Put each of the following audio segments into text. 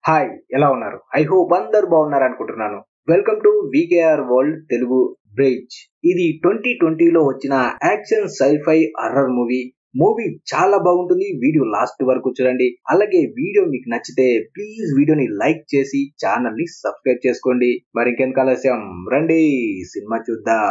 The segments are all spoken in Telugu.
హాయ్, ఎలా ఉన్నారు? ఐ హోప్ అందరు బాగున్నారు అనుకుంటున్నాను. Welcome to VKR world Telugu bridge. ఇది 2020లో వచ్చిన action sci-fi horror movie. Movie చాలా బాగుంటుంది. వీడియో లాస్ట్ వరకు చూడండి. అలాగే వీడియో మీకు నచ్చితే ప్లీజ్ వీడియోని లైక్ చేసి ఛానల్ ని సబ్స్క్రైబ్ చేసుకోండి. మరి ఇంకెందుకు ఆలస్యం, రండి సినిమా చూద్దాం.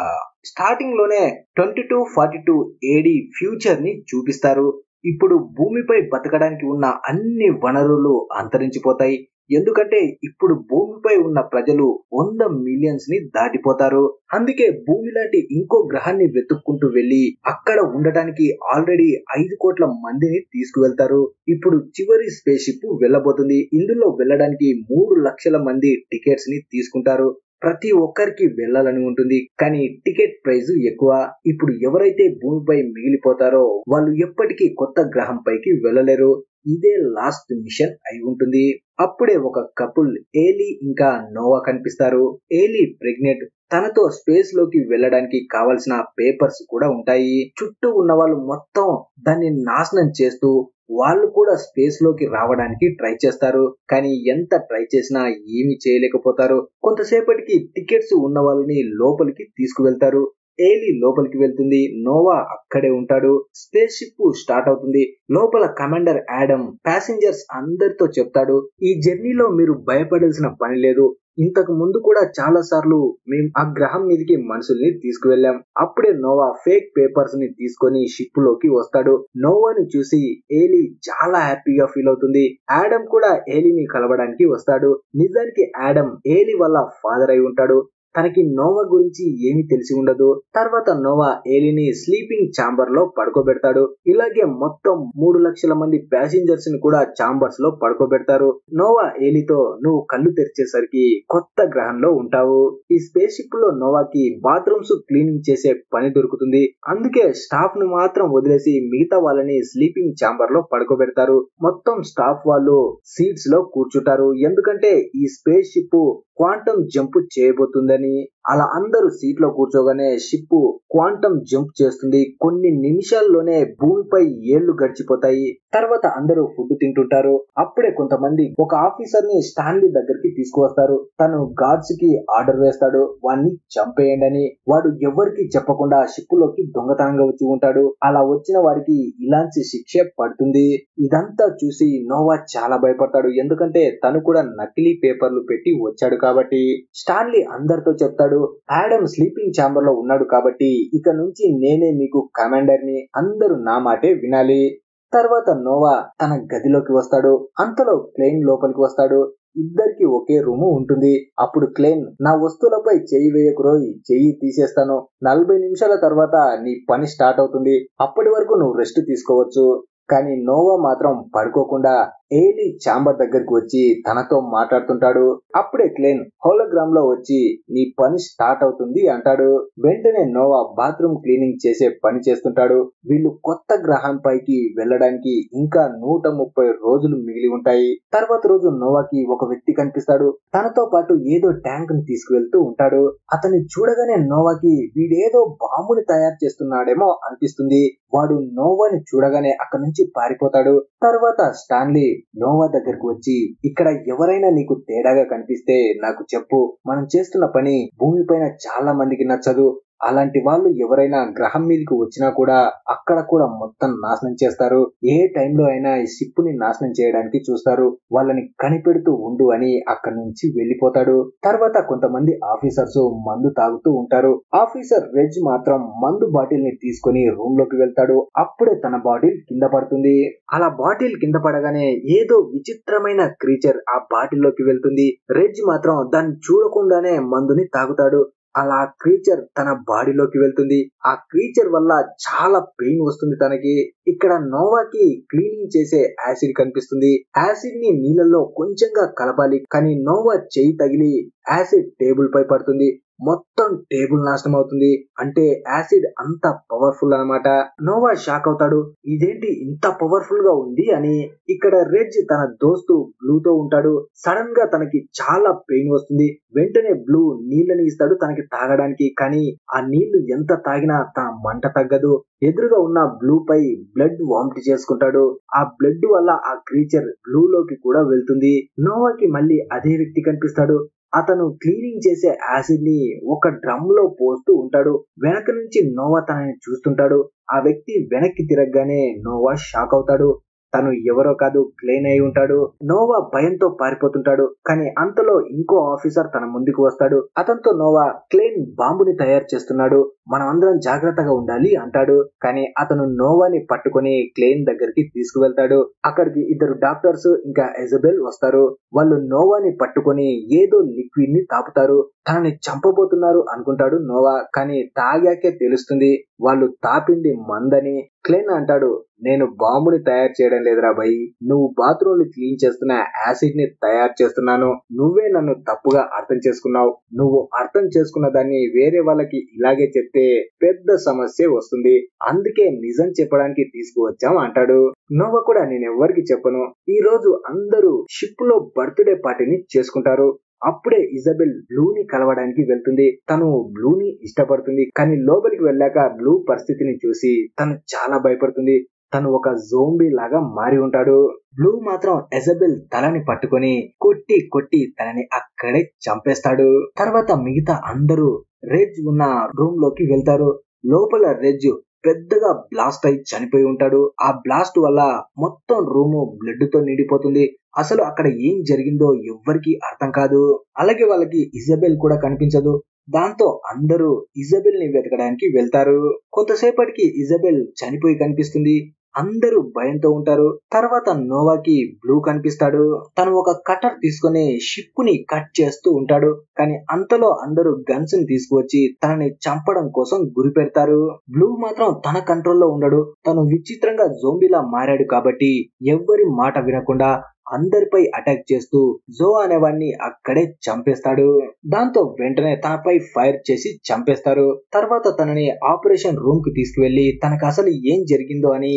స్టార్టింగ్ లోనే 2242 ఏడి ఫ్యూచర్ ని చూపిస్తారు. ఇప్పుడు భూమిపై బతకడానికి ఉన్న అన్ని వనరులు అంతరించిపోతాయి. ఎందుకంటే ఇప్పుడు భూమిపై ఉన్న ప్రజలు 100 మిలియన్స్ ని దాటిపోతారు. అందుకే భూమి లాంటి ఇంకో గ్రహాన్ని వెతుక్కుంటూ వెళ్లి అక్కడ ఉండటానికి ఆల్రెడీ 5 కోట్ల మందిని తీసుకువెళ్తారు. ఇప్పుడు చివరి స్పేస్ షిప్ వెళ్ళబోతుంది. ఇందులో వెళ్ళడానికి 3 లక్షల మంది టికెట్స్ ని తీసుకుంటారు. ప్రతి ఒక్కరికి వెళ్ళాలని ఉంటుంది, కానీ టికెట్ ప్రైస్ ఎక్కువ. ఇప్పుడు ఎవరైతే భూమిపై మిగిలిపోతారో వాళ్ళు ఎప్పటికీ కొత్త గ్రహం పైకి వెళ్ళలేరు. ఇదే లాస్ట్ మిషన్ అయి ఉంటుంది. అప్పుడే ఒక కపుల్ ఏలీ ఇంకా నోవా కనిపిస్తారు. ఏలీ ప్రెగ్నెంట్. తనతో స్పేస్ లోకి వెళ్ళడానికి కావలసిన పేపర్స్ కూడా ఉంటాయి. చుట్టూ ఉన్న వాళ్ళు మొత్తం దాన్ని నాశనం చేస్తూ వాళ్ళు కూడా స్పేస్ లోకి రావడానికి ట్రై చేస్తారు. కానీ ఎంత ట్రై చేసినా ఏమీ చేయలేకపోతారు. కొంతసేపటికి టికెట్స్ ఉన్న వాళ్ళని లోపలికి తీసుకువెళ్తారు. ఏలీ లోపలికి వెళ్తుంది. నోవా అక్కడే ఉంటాడు. స్పేస్ షిప్ స్టార్ట్ అవుతుంది. లోపల కమాండర్ యాడమ్ ప్యాసింజర్స్ అందరితో చెప్తాడు, ఈ జర్నీలో మీరు భయపడాల్సిన పని లేదు. ఇంతకు ముందు కూడా చాలా సార్లు మేము ఆ గ్రహం మీదకి మనుషుల్ని తీసుకువెళ్ళాం. అప్పుడే నోవా ఫేక్ పేపర్స్ ని తీసుకొని షిప్ లోకి వస్తాడు. నోవాని చూసి ఏలీ చాలా హ్యాపీగా ఫీల్ అవుతుంది. యాడమ్ కూడా ఏలీని కలవడానికి వస్తాడు. నిజానికి యాడమ్ ఏలీ వాళ్ళ ఫాదర్ అయి ఉంటాడు. తనకి నోవా గురించి ఏమీ తెలిసి ఉండదు. తర్వాత నోవా ఏలీని స్లీపింగ్ ఛాంబర్ లో పడుకోబెడతాడు. ఇలాగే మొత్తం 3 లక్షల మంది ప్యాసింజర్స్ ని కూడా ఛాంబర్స్ లో పడుకోబెడతారు. నోవా ఏలీతో, నువ్వు కళ్ళు తెరిచేసరికి కొత్త గ్రహంలో ఉంటావు. ఈ స్పేస్ షిప్ లో నోవాకి బాత్రూమ్స్ క్లీనింగ్ చేసే పని దొరుకుతుంది. అందుకే స్టాఫ్ ను మాత్రం వదిలేసి మిగతా వాళ్ళని స్లీపింగ్ ఛాంబర్ లో పడుకోబెడతారు. మొత్తం స్టాఫ్ వాళ్ళు సీట్స్ లో కూర్చుంటారు. ఎందుకంటే ఈ స్పేస్ షిప్ క్వాంటమ్ జంప్ చేయబోతుందని. అలా అందరూ సీట్ లో కూర్చోగానే షిప్ క్వాంటమ్ జంప్ చేస్తుంది. కొన్ని నిమిషాల్లోనే భూమిపై ఏళ్లు గడిచిపోతాయి. తర్వాత అందరూ ఫుడ్ తింటుంటారు. అప్పుడే కొంతమంది ఒక ఆఫీసర్ ని స్టాన్లీ దగ్గరికి తీసుకువస్తారు. తను గార్డ్స్ కి ఆర్డర్ వేస్తాడు, వాడిని చంపేయండి అని. వాడు ఎవరికి చెప్పకుండా షిప్ లోకి దొంగతనంగా వచ్చి ఉంటాడు. అలా వచ్చిన వాడికి ఇలాంటి శిక్ష పడుతుంది. ఇదంతా చూసి నోవా చాలా భయపడతాడు. ఎందుకంటే తను కూడా నకిలీ పేపర్లు పెట్టి వచ్చాడు కాబట్టి. స్టాన్లీ అందరితో చెప్తాడు, యాడమ్ స్లీపింగ్ ఛాంబర్ లో ఉన్నాడు కాబట్టి ఇక నుంచి నేనే మీకు కమాండర్ ని, అందరూ నా మాటే వినాలి. తర్వాత నోవా తన గదిలోకి వస్తాడు. అంతలో క్లెయిన్ లోపలికి వస్తాడు. ఇద్దరికి ఒకే రూము ఉంటుంది. అప్పుడు క్లెయిన్, నా వస్తువులపై చెయ్యి వేయకురోయ్, చెయ్యి తీసేస్తాను. 40 నిమిషాల తర్వాత నీ పని స్టార్ట్ అవుతుంది. అప్పటి వరకు నువ్వు రెస్ట్ తీసుకోవచ్చు. కానీ నోవా మాత్రం పడుకోకుండా ఏలీ ఛాంబర్ దగ్గరికి వచ్చి తనతో మాట్లాడుతుంటాడు. అప్పుడే క్లెయిన్ హోలోగ్రామ్ లో వచ్చి నీ పని స్టార్ట్ అవుతుంది అంటాడు. వెంటనే నోవా బాత్రూమ్ క్లీనింగ్ చేసే పని చేస్తుంటాడు. వీళ్ళు కొత్త గ్రహం పైకి వెళ్ళడానికి ఇంకా 130 రోజులు మిగిలి ఉంటాయి. తర్వాత రోజు నోవాకి ఒక వ్యక్తి కనిపిస్తాడు. తనతో పాటు ఏదో ట్యాంక్ ని తీసుకువెళ్తూ ఉంటాడు. అతన్ని చూడగానే నోవాకి వీడేదో బాంబుని తయారు చేస్తున్నాడేమో అనిపిస్తుంది. వాడు నోవాని చూడగానే అక్కడి నుంచి పారిపోతాడు. తర్వాత స్టాన్లీ నోవా దగ్గరకు వచ్చి, ఇక్కడ ఎవరైనా నీకు తేడాగా కనిపిస్తే నాకు చెప్పు. మనం చేస్తున్న పని భూమిపైన చాలా మందికి నచ్చదు. అలాంటి వాళ్ళు ఎవరైనా గ్రహం మీదకి వచ్చినా కూడా అక్కడ కూడా మొత్తం నాశనం చేస్తారు. ఏ టైంలో అయినా ఈ షిప్ ని నాశనం చేయడానికి చూస్తారు. వాళ్ళని కనిపెడుతూ ఉండు అని అక్కడి నుంచి వెళ్లిపోతాడు. తర్వాత కొంతమంది ఆఫీసర్స్ మందు తాగుతూ ఉంటారు. ఆఫీసర్ రెజ్ మాత్రం మందు బాటిల్ ని తీసుకుని రూమ్ లోకి వెళ్తాడు. అప్పుడే తన బాటిల్ కింద పడుతుంది. అలా బాటిల్ కింద పడగానే ఏదో విచిత్రమైన క్రీచర్ ఆ బాటిల్ లోకి వెళ్తుంది. రెజ్ మాత్రం దాన్ని చూడకుండానే మందుని తాగుతాడు. అలా క్రీచర్ తన బాడీలోకి వెళ్తుంది. ఆ క్రీచర్ వల్ల చాలా పెయిన్ వస్తుంది తనకి. ఇక్కడ నోవాకి క్లీనింగ్ చేసే యాసిడ్ కనిపిస్తుంది. యాసిడ్ ని నీళ్ళల్లో కొంచెంగా కలపాలి, కానీ నోవా చెయ్యి తగిలి యాసిడ్ టేబుల్ పై పడుతుంది. మొత్తం టేబుల్ నాశనం అవుతుంది. అంటే యాసిడ్ అంత పవర్ఫుల్ అన్నమాట. నోవా షాక్ అవుతాడు, ఇదేంటి ఇంత పవర్ఫుల్ గా ఉంది అని. ఇక్కడ రెజ్ తన దోస్తు బ్లూ తో ఉంటాడు. సడన్ గా తనకి చాలా పెయిన్ వస్తుంది. వెంటనే బ్లూ నీళ్ళని ఇస్తాడు తనకి తాగడానికి. కానీ ఆ నీళ్లు ఎంత తాగినా తన మంట తగ్గదు. ఎదురుగా ఉన్న బ్లూ పై బ్లడ్ వామిట్ చేసుకుంటాడు. ఆ బ్లడ్ వల్ల ఆ క్రీచర్ బ్లూ లోకి కూడా వెళ్తుంది. నోవాకి మళ్ళీ అదే వ్యక్తి కనిపిస్తాడు. అతను క్లీనింగ్ చేసే యాసిడ్ ని ఒక డ్రమ్ లో పోస్తూ ఉంటాడు. వెనక నుంచి నోవా తనని చూస్తుంటాడు. ఆ వ్యక్తి వెనక్కి తిరగగానే నోవా షాక్ అవుతాడు. తను ఎవరో కాదు, క్లేన్ అయి ఉంటాడు. నోవా భయంతో పారిపోతుంటాడు. కానీ అంతలో ఇంకో ఆఫీసర్ తన ముందుకు వస్తాడు. అతనితో నోవా క్లేన్ బాంబుని తయారు చేస్తున్నాడు, మనం అందరం జాగ్రత్తగా ఉండాలి అంటాడు. కానీ అతను నోవాని పట్టుకొని క్లేన్ దగ్గరికి తీసుకువెళ్తాడు. అక్కడికి ఇద్దరు డాక్టర్స్ ఇంకా ఎజబెల్ వస్తారు. వాళ్ళు నోవాని పట్టుకొని ఏదో లిక్విడ్ ని తాపుతారు. తనని చంపబోతున్నారు అనుకుంటాడు నోవా. కానీ తాగాకే తెలుస్తుంది వాళ్ళు తాపింది మందని. క్లేన్ అంటాడు, నేను బాంబుని తయారు చేయడం లేదురా భయ్, నువ్వు బాత్రూమ్ ని క్లీన్ చేస్తున్న యాసిడ్ ని తయారు చేస్తున్నాను. నువ్వే నన్ను తప్పుగా అర్థం చేసుకున్నావు. నువ్వు అర్థం చేసుకున్న దాన్ని వేరే వాళ్ళకి ఇలాగే చెప్తే పెద్ద సమస్య వస్తుంది. అందుకే నిజం చెప్పడానికి తీసుకువచ్చాం అంటాడు. నోవా కూడా నేనెవ్వరికి చెప్పను. ఈ రోజు అందరూ షిప్ లో బర్త్డే పార్టీని చేసుకుంటారు. అప్పుడే ఇజబెల్ బ్లూని కలవడానికి వెళ్తుంది. తను బ్లూని ఇష్టపడుతుంది. కానీ లోపలికి వెళ్ళాక బ్లూ పరిస్థితిని చూసి తను చాలా భయపడుతుంది. తను ఒక జోంబీ లాగా మారి ఉంటాడు. బ్లూ మాత్రం ఎజబెల్ తలని పట్టుకొని కొట్టి కొట్టి తనని అక్కడే చంపేస్తాడు. తర్వాత మిగతా అందరూ రెజ్ ఉన్న రూమ్ లోకి వెళ్తారు. లోపల రెజ్ పెద్దగా బ్లాస్ట్ అయి చనిపోయి ఉంటాడు. ఆ బ్లాస్ట్ వల్ల మొత్తం రూము బ్లడ్ తో నిండిపోతుంది. అసలు అక్కడ ఏం జరిగిందో ఎవ్వరికి అర్థం కాదు. అలాగే వాళ్ళకి ఇజబెల్ కూడా కనిపించదు. దాంతో అందరూ ఇజబెల్ ని వెతకడానికి వెళ్తారు. కొంతసేపటికి ఇజబెల్ చనిపోయి కనిపిస్తుంది. అందరూ భయంతో ఉంటారు. తర్వాత నోవాకి బ్లూ కనిపిస్తాడు. తను ఒక కటర్ తీసుకుని షిప్ ని కట్ చేస్తూ ఉంటాడు. కానీ అంతలో అందరూ గన్స్ ని తీసుకువచ్చి తనని చంపడం కోసం గురి పెడతారు. బ్లూ మాత్రం తన కంట్రోల్లో ఉండడు. తను విచిత్రంగా జోంబీలా మారాడు కాబట్టి ఎవ్వరి మాట వినకుండా అందరిపై అటాక్ చేస్తూ జో అనేవాడిని అక్కడే చంపేస్తాడు. దాంతో వెంటనే తనపై ఫైర్ చేసి చంపేస్తారు. తర్వాత తనని ఆపరేషన్ రూమ్ కి తీసుకువెళ్లి తనకు అసలు ఏం జరిగిందో అని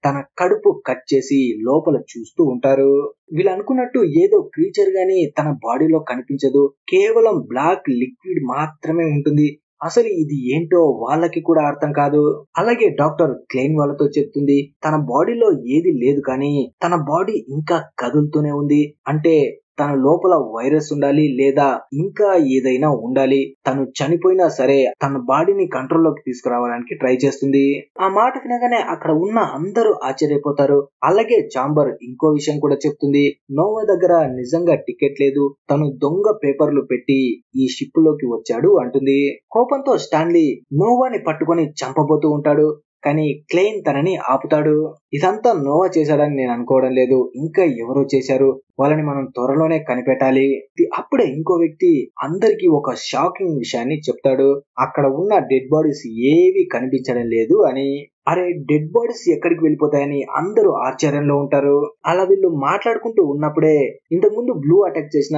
తన కడుపు కట్ చేసి లోపల చూస్తూ ఉంటారు. వీళ్ళు అనుకున్నట్టు ఏదో క్రీచర్ గాని తన బాడీలో కనిపించదు. కేవలం బ్లాక్ లిక్విడ్ మాత్రమే ఉంటుంది. అసలు ఇది ఏంటో వాళ్ళకి కూడా అర్థం కాదు. అలాగే డాక్టర్ క్లెయిన్ వాళ్ళతో చెప్తుంది, తన బాడీలో ఏది లేదు కానీ తన బాడీ ఇంకా కదులుతూనే ఉంది. అంటే తన లోపల వైరస్ ఉండాలి లేదా ఇంకా ఏదైనా ఉండాలి. తను చనిపోయినా సరే తన బాడీని కంట్రోల్లోకి తీసుకురావడానికి ట్రై చేస్తుంది. ఆ మాట వినగానే అక్కడ ఉన్న అందరూ ఆశ్చర్యపోతారు. అలాగే చాంబర్ ఇంకో విషయం కూడా చెప్తుంది. నోవా దగ్గర నిజంగా టికెట్ లేదు, తను దొంగ పేపర్లు పెట్టి ఈ షిప్ లోకి వచ్చాడు అంటుంది. కోపంతో స్టాన్లీ నోవాని పట్టుకొని చంపబోతూ ఉంటాడు. కానీ క్లెయిన్ తనని ఆపుతాడు. ఇదంతా నోవా చేశాడని నేను అనుకోవడం లేదు, ఇంకా ఎవరో చేశారు, వాళ్ళని మనం త్వరలోనే కనిపెట్టాలి. అప్పుడే ఇంకో వ్యక్తి అందరికి ఒక షాకింగ్ విషయాన్ని చెప్తాడు. అక్కడ ఉన్న డెడ్ బాడీస్ ఏవి కనిపించడం లేదు అని. అరే, డెడ్ బాడీస్ ఎక్కడికి వెళ్ళిపోతాయని అందరూ ఆశ్చర్యంలో ఉంటారు. అలా వీళ్ళు మాట్లాడుకుంటూ ఉన్నప్పుడే ఇంతకుముందు బ్లూ అటాక్ చేసిన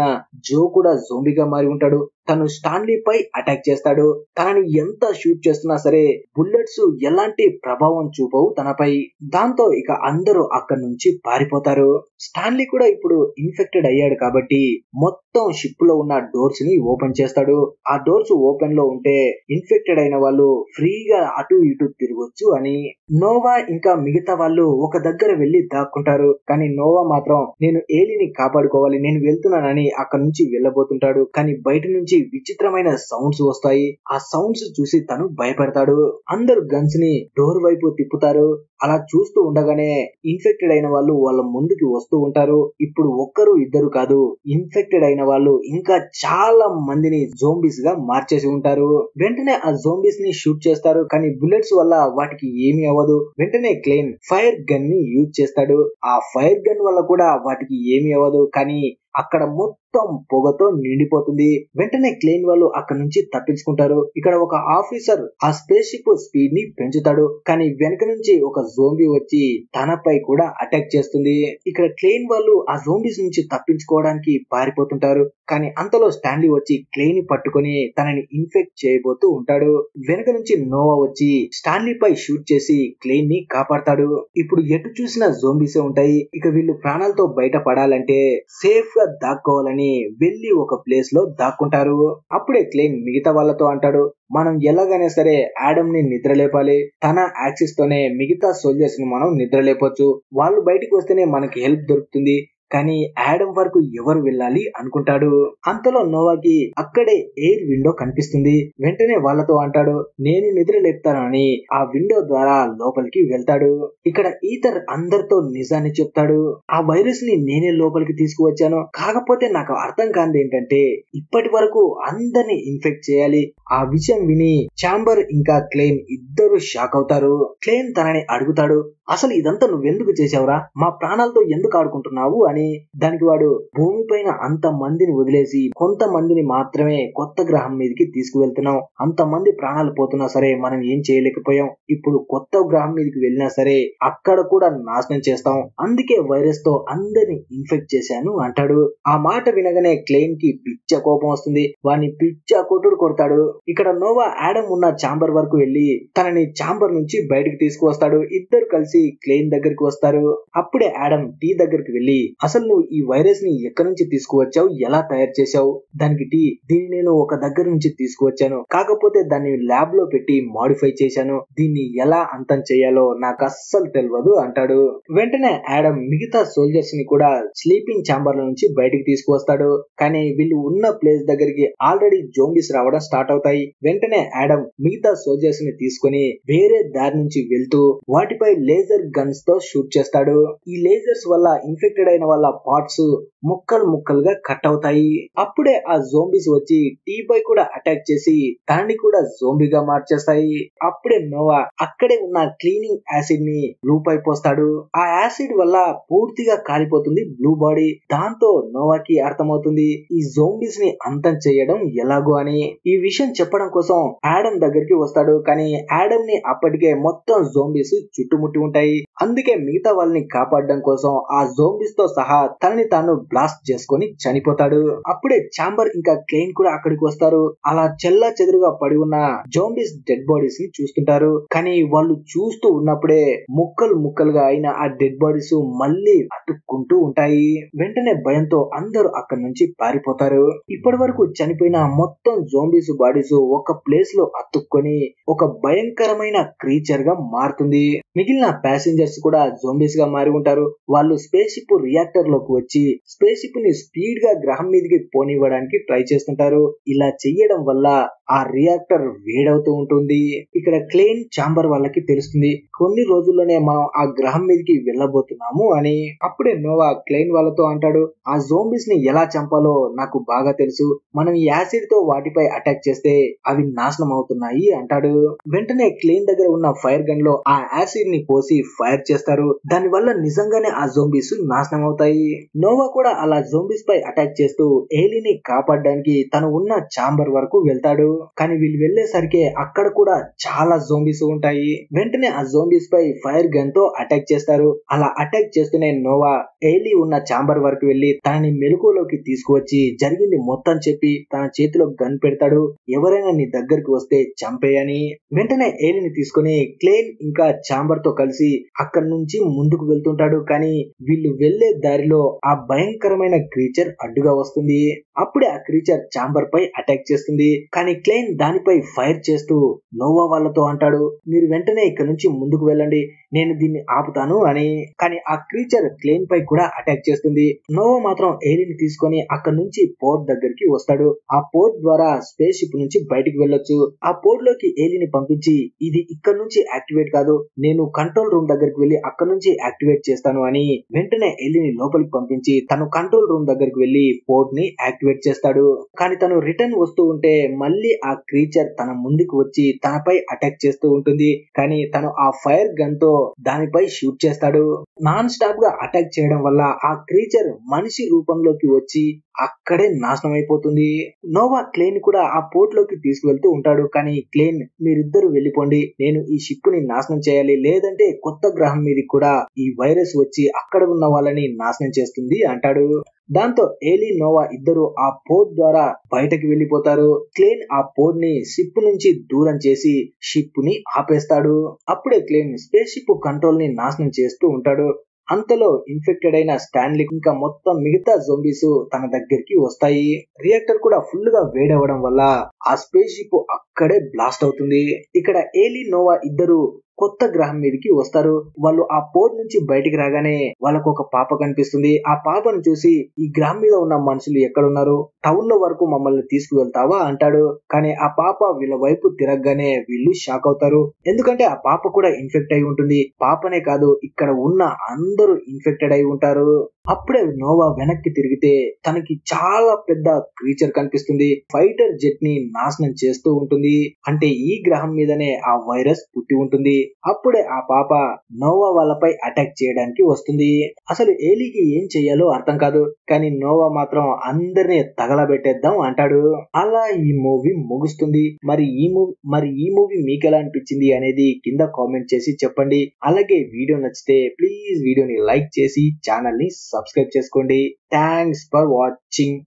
జో కూడా జోంబీగా మారి ఉంటాడు. తను స్టాన్లీ పై అటాక్ చేస్తాడు. తనని ఎంత షూట్ చేస్తున్నా సరే బుల్లెట్స్ ఎలాంటి ప్రభావం చూపవు తనపై. దాంతో ఇక అందరూ అక్కడి నుంచి పారిపోతారు. స్టాన్లీ కూడా ఇప్పుడు ఇన్ఫెక్టెడ్ అయ్యాడు కాబట్టి మొత్తం షిప్ లో ఉన్న డోర్స్ ని ఓపెన్ చేస్తాడు. ఆ డోర్స్ ఓపెన్ లో ఉంటే ఇన్ఫెక్టెడ్ అయిన వాళ్ళు ఫ్రీగా అటు ఇటు తిరగొచ్చు అని. నోవా ఇంకా మిగతా వాళ్ళు ఒక దగ్గర వెళ్లి దాక్కుంటారు. కానీ నోవా మాత్రం నేను ఏలిని కాపాడుకోవాలి, నేను వెళ్తున్నానని అక్కడి నుంచి వెళ్ళబోతుంటాడు. కానీ బయట నుంచి విచిత్రమైన సౌండ్స్ వస్తాయి. ఆ సౌండ్స్ చూసి తను భయపడతాడు. అందరూ గన్స్ ని డోర్ వైపు తిప్పుతారు. అలా చూస్తూ ఉండగానే ఇన్ఫెక్టెడ్ అయిన వాళ్ళు వాళ్ళ ముందుకి వస్తూ ఉంటారు. ఇప్పుడు ఒక్కరు ఇద్దరు కాదు, ఇన్ఫెక్టెడ్ అయిన వాళ్ళు ఇంకా చాలా మందిని జోంబీస్ గా మార్చేసి ఉంటారు. వెంటనే ఆ జోంబీస్ ని షూట్ చేస్తారు. కానీ బుల్లెట్స్ వల్ల వాటికి ఏమీ అవ్వదు. వెంటనే క్లెయిన్ ఫైర్ గన్ ని యూజ్ చేస్తాడు. ఆ ఫైర్ గన్ వల్ల కూడా వాటికి ఏమీ అవ్వదు. కానీ అక్కడ మొత్తం పొగతో నిండిపోతుంది. వెంటనే క్లేన్ వాళ్ళు అక్కడ నుంచి తప్పించుకుంటారు. ఇక్కడ ఒక ఆఫీసర్ ఆ స్పేస్ షిప్ స్పీడ్ ని పెంచుతాడు, కానీ వెనక నుంచి ఒక జోంబీ వచ్చి తనపై కూడా అటాక్ చేస్తుంది. ఇక్కడ క్లేన్ వాళ్ళు ఆ జోంబీస్ నుంచి తప్పించుకోవడానికి పారిపోతుంటారు, కానీ అంతలో స్టాన్లీ వచ్చి క్లేన్ ని పట్టుకొని తనని ఇన్ఫెక్ట్ చేయబోతూ ఉంటాడు. వెనక నుంచి నోవా వచ్చి స్టాన్లీ పై షూట్ చేసి క్లేన్ ని కాపాడతాడు. ఇప్పుడు ఎటు చూసినా జోంబీసే ఉంటాయి. ఇక వీళ్ళు ప్రాణాలతో బయట పడాలంటే సేఫ్ గా దాక్కోవాలని వెళ్లి ఒక ప్లేస్ లో దాక్కుంటారు. అప్పుడే క్లేన్ మిగతా వాళ్ళతో అంటాడు, మనం ఎలాగైనా సరే ఆడమ్ ని నిద్రలేపాలి. తన యాక్సిస్ తోనే మిగతా సోల్జర్స్ ని మనం నిద్రలేపొచ్చు. వాళ్ళు బయటికి వస్తేనే మనకి హెల్ప్ దొరుకుతుంది. కానీ ఆడమ్ వరకు ఎవరు వెళ్ళాలి అనుకుంటాడు. అంతలో నోవాకి అక్కడే ఎయిర్ విండో కనిపిస్తుంది. వెంటనే వాళ్ళతో అంటాడు, నేను నిద్ర లేపుతానని ఆ విండో ద్వారా లోపలికి వెళ్తాడు. ఇక్కడ ఈథర్ అందరితో నిజాన్ని చెప్తాడు. ఆ వైరస్ ని నేనే లోపలికి తీసుకువచ్చాను. కాకపోతే నాకు అర్థం కానిది ఏంటంటే ఇప్పటి వరకు అందరిని ఇన్ఫెక్ట్ చేయాలి. ఆ విషయం విని చాంబర్ ఇంకా క్లేన్ ఇద్దరు షాక్ అవుతారు. క్లేన్ తనని అడుగుతాడు, అసలు ఇదంతా నువ్వెందుకు చేసావురా? మా ప్రాణాలతో ఎందుకు ఆడుకుంటున్నావు అని. దానికి వాడు, భూమి పైన అంత మందిని వదిలేసి కొంతమందిని మాత్రమే కొత్త గ్రహం మీదకి తీసుకువెళ్తున్నాం. అంతమంది ప్రాణాలు పోతున్నా సరే మనం ఏం చేయలేకపోయాం. ఇప్పుడు కొత్త గ్రహం మీదకి వెళ్ళినా సరే అక్కడ కూడా నాశనం చేస్తాం. అందుకే వైరస్ తో అందరిని ఇన్ఫెక్ట్ చేశాను అంటాడు. ఆ మాట వినగానే క్లేన్ కి పిచ్చ కోపం వస్తుంది. వాడిని పిచ్చ కొట్టుడు కొడతాడు. ఇక్కడ నోవా ఆడమ్ ఉన్న చాంబర్ వరకు వెళ్లి తనని చాంబర్ నుంచి బయటకు తీసుకువస్తాడు. ఇద్దరు కలిసి క్లేన్ దగ్గరికి వస్తారు. అప్పుడే ఆడమ్ టీ దగ్గరికి వెళ్లి, అసలు నువ్వు ఈ వైరస్ ని ఎక్కడి నుంచి తీసుకువచ్చావు, ఎలా తయారు చేశావు? దానికి టీ, దీన్ని నేను ఒక దగ్గర నుంచి తీసుకువచ్చాను, కాకపోతే దాన్ని ల్యాబ్ లో పెట్టి మాడిఫై చేశాను. దీన్ని ఎలా అంతం చేయాలో నాకు అస్సలు తెలియదు అంటాడు. వెంటనే ఆడమ్ మిగతా సోల్జర్స్ ని కూడా స్లీపింగ్ ఛాంబర్ నుంచి బయటికి తీసుకువస్తాడు. కానీ వీళ్ళు ఉన్న ప్లేస్ దగ్గరికి ఆల్రెడీ జోంబీస్ రావడం స్టార్ట్ అవుతాయి. వెంటనే ఆడమ్ మిగతా సోల్జర్స్ ని తీసుకుని వేరే దారి నుంచి వెళ్తూ వాటిపై లేజర్ గన్స్ తో షూట్ చేస్తాడు. ఈ లేజర్స్ వల్ల ఇన్ఫెక్టెడ్ అయిన వాళ్ళ పార్ట్స్ ముక్కలు ముక్కలుగా కట్ అవుతాయి. అప్పుడే ఆ జోంబీస్ వచ్చి టీ పై కూడా అటాక్ చేసి తనని కూడా జోంబీగా మార్చేస్తాయి. అప్పుడే నోవా అక్కడే ఉన్న క్లీనింగ్ యాసిడ్ ని బ్లూ పై పోస్తాడు. ఆ యాసిడ్ వల్ల పూర్తిగా కాలిపోతుంది బ్లూ బాడీ. దాంతో నోవాకి అర్థమవుతుంది ఈ జోంబీస్ ని అంతం చేయడం ఎలాగో అని. ఈ విషయం చెప్పడం కోసం ఆడమ్ దగ్గరికి వస్తాడు. కానీ ఆడమ్ ని అప్పటికే మొత్తం జోంబీస్ చుట్టుముట్టి ఉంటాయి. అందుకే మిగతా వాళ్ళని కాపాడడం కోసం ఆ జోంబీస్ తో సహా తనని తాను బ్లాస్ట్ చేసుకొని చనిపోతాడు. అప్పుడే చాంబర్ ఇంకా క్లేన్ కూడా అక్కడికి వస్తారు. అలా చెల్లా చెదురుగా పడి ఉన్న జోంబీస్ డెడ్ బాడీస్ ని చూస్తుంటారు. కానీ వాళ్ళు చూస్తూ ఉన్నప్పుడే ముక్కలు ముక్కలుగా అయిన ఆ డెడ్ బాడీస్ మళ్ళీ అతుక్కుంటూ ఉంటాయి. వెంటనే భయంతో అందరూ అక్కడి నుంచి పారిపోతారు. ఇప్పటి వరకు చనిపోయిన మొత్తం జోంబీస్ బాడీస్ ఒక ప్లేస్ లో అతుక్కొని ఒక భయంకరమైన క్రీచర్ గా మారుతుంది. మిగిలిన ప్యాసింజర్స్ కూడా జోంబీస్ గా మారి ఉంటారు. వాళ్ళు స్పేస్ షిప్ రియాక్టర్ లోకి వచ్చి స్పేస్ షిప్ ని స్పీడ్ గా గ్రహం మీదకి పోనివ్వడానికి ట్రై చేస్తుంటారు. ఇలా చెయ్యడం వల్ల ఆ రియాక్టర్ వేడవుతూ ఉంటుంది. ఇక్కడ క్లేన్ చాంబర్ వాళ్ళకి తెలుస్తుంది, కొన్ని రోజుల్లోనే మనం ఆ గ్రహం మీదకి వెళ్ళబోతున్నాము అని. అప్పుడే నోవా క్లేన్ వాళ్ళతో అంటాడు, ఆ జోంబీస్ ని ఎలా చంపాలో నాకు బాగా తెలుసు. మనం యాసిడ్ తో వాటిపై అటాక్ చేస్తే అవి నాశనం అవుతున్నాయి అంటాడు. వెంటనే క్లేన్ దగ్గర ఉన్న ఫైర్ గన్ లో ఆ యాసిడ్ ని పోసి ఫైర్ చేస్తారు. దాని వల్ల నిజంగానే ఆ జోంబీస్ నాశనం అవుతాయి. నోవా కూడా అలా జోంబీస్ పై అటాక్ చేస్తూ ఏలీని కాపాడడానికి తను ఉన్న చాంబర్ వరకు వెళ్తాడు. కానీ వీళ్ళు వెళ్లేసరికి అక్కడ కూడా చాలా జోంబీస్ ఉంటాయి. వెంటనే ఆ జోంబీస్ పై ఫైర్ గన్ తో అటాక్ చేస్తారు. అలా అటాక్ చేస్తూనే నోవా ఏలీ ఉన్న చాంబర్ వరకు వెళ్లి తనని మెలకువలోకి తీసుకువచ్చి జరిగింది మొత్తం చెప్పి తన చేతిలో గన్ పెడతాడు. ఎవరైనా నీ దగ్గరికి వస్తే చంపేయని. వెంటనే ఏలీని తీసుకుని క్లేన్ ఇంకా చాంబర్ తో కలిసి అక్కడి నుంచి ముందుకు వెళ్తుంటాడు. కానీ వీళ్ళు వెళ్లే దారిలో ఆ భయంకరమైన క్రీచర్ అడ్డుగా వస్తుంది. అప్పుడే ఆ క్రీచర్ చాంబర్ పై అటాక్ చేస్తుంది. కానీ క్లేన్ దానిపై ఫైర్ చేస్తూ నోవా వాళ్ళతో అంటాడు, మీరు వెంటనే ఇక్కడ నుంచి ముందుకు వెళ్ళండి, నేను దీన్ని ఆపుతాను అని. కానీ ఆ క్రీచర్ క్లేన్ పై కూడా అటాక్ చేస్తుంది. నోవా మాత్రం ఏలీని తీసుకొని అక్కడ నుంచి పోర్ట్ దగ్గరికి వస్తాడు. ఆ పోర్ట్ ద్వారా స్పేస్ షిప్ నుంచి బయటికి వెళ్ళొచ్చు. ఆ పోర్ట్ లోకి ఏలీని పంపించి ఇది ఇక్కడ నుంచి యాక్టివేట్ కాదు, నేను కంట్రోల్ రూమ్ దగ్గరికి వెళ్లి అక్కడ నుంచి యాక్టివేట్ చేస్తాను అని వెంటనే ఏలీని లోపలికి పంపించి తను కంట్రోల్ రూమ్ దగ్గరికి వెళ్లి పోర్ట్ ని యాక్టివేట్ చేస్తాడు. కానీ తను రిటర్న్ వస్తూ ఉంటే మళ్ళీ ఆ క్రీచర్ తన ముందుకు వచ్చి తనపై అటాక్ చేస్తూ ఉంటుంది. కానీ తను ఆ ఫైర్ గన్ తో దానిపై షూట్ చేస్తాడు. నాన్ స్టాప్ గా అటాక్ చేయడం వల్ల ఆ క్రీచర్ మనిషి రూపంలోకి వచ్చి అక్కడే నాశనం అయిపోతుంది. నోవా క్లేన్ కూడా ఆ పోర్ట్ లోకి తీసుకువెళ్తూ ఉంటాడు. కానీ క్లేన్, మీరిద్దరు వెళ్ళిపోండి, నేను ఈ షిప్ ని నాశనం చేయాలి, లేదంటే కొత్త గ్రహం మీద కూడా ఈ వైరస్ వచ్చి అక్కడ ఉన్న వాళ్ళని నాశనం చేస్తుంది అంటాడు. దాంతో ఏలీ, నోవా ఇద్దరు ఆ పోర్ట్ ద్వారా బయటకి వెళ్లిపోతారు. క్లేన్ ఆ పోర్ట్ ని షిప్ నుంచి దూరం చేసి షిప్ ని ఆపేస్తాడు. అప్పుడే క్లేన్ స్పేస్ షిప్ కంట్రోల్ ని నాశనం చేస్తూ ఉంటాడు. అంతలో ఇన్ఫెక్టెడ్ అయిన స్టాన్లీ ఇంకా మొత్తం మిగతా జొంబీస్ తన దగ్గరికి వస్తాయి. రియాక్టర్ కూడా ఫుల్ గా వేడవడం వల్ల ఆ స్పేస్ షిప్ అక్కడే బ్లాస్ట్ అవుతుంది. ఇక్కడ ఏలీ, నోవా ఇద్దరు కొత్త గ్రహం మీదకి వస్తారు. వాళ్ళు ఆ పోర్ట్ నుంచి బయటికి రాగానే వాళ్ళకు ఒక పాప కనిపిస్తుంది. ఆ పాపను చూసి, ఈ గ్రహం మీద ఉన్న మనుషులు ఎక్కడున్నారు, టౌన్ లో వరకు మమ్మల్ని తీసుకువెళ్తావా అంటాడు. కానీ ఆ పాప వీళ్ళ వైపు తిరగగానే వీళ్ళు షాక్ అవుతారు. ఎందుకంటే ఆ పాప కూడా ఇన్ఫెక్ట్ అయి ఉంటుంది. పాపనే కాదు, ఇక్కడ ఉన్న అందరూ ఇన్ఫెక్టెడ్ అయి ఉంటారు. అప్పుడే నోవా వెనక్కి తిరిగితే తనకి చాలా పెద్ద క్రీచర్ కనిపిస్తుంది. ఫైటర్ జెట్ ని నాశనం చేస్తూ ఉంటుంది. అంటే ఈ గ్రహం మీదనే ఆ వైరస్ పుట్టి ఉంటుంది. అప్పుడే ఆ పాప నోవా వాళ్ళపై అటాక్ చేయడానికి వస్తుంది. అసలు ఏలీకి ఏం చెయ్యాలో అర్థం కాదు. కానీ నోవా మాత్రం అందరినీ తగలబెట్టేద్దాం అంటాడు. అలా ఈ మూవీ ముగుస్తుంది. మరి ఈ మూవీ మీకు ఎలా అనిపించింది అనేది కింద కామెంట్ చేసి చెప్పండి. అలాగే వీడియో నచ్చితే ప్లీజ్ వీడియోని లైక్ చేసి ఛానల్ ని సబ్స్క్రైబ్ చేసుకోండి. Thanks for watching.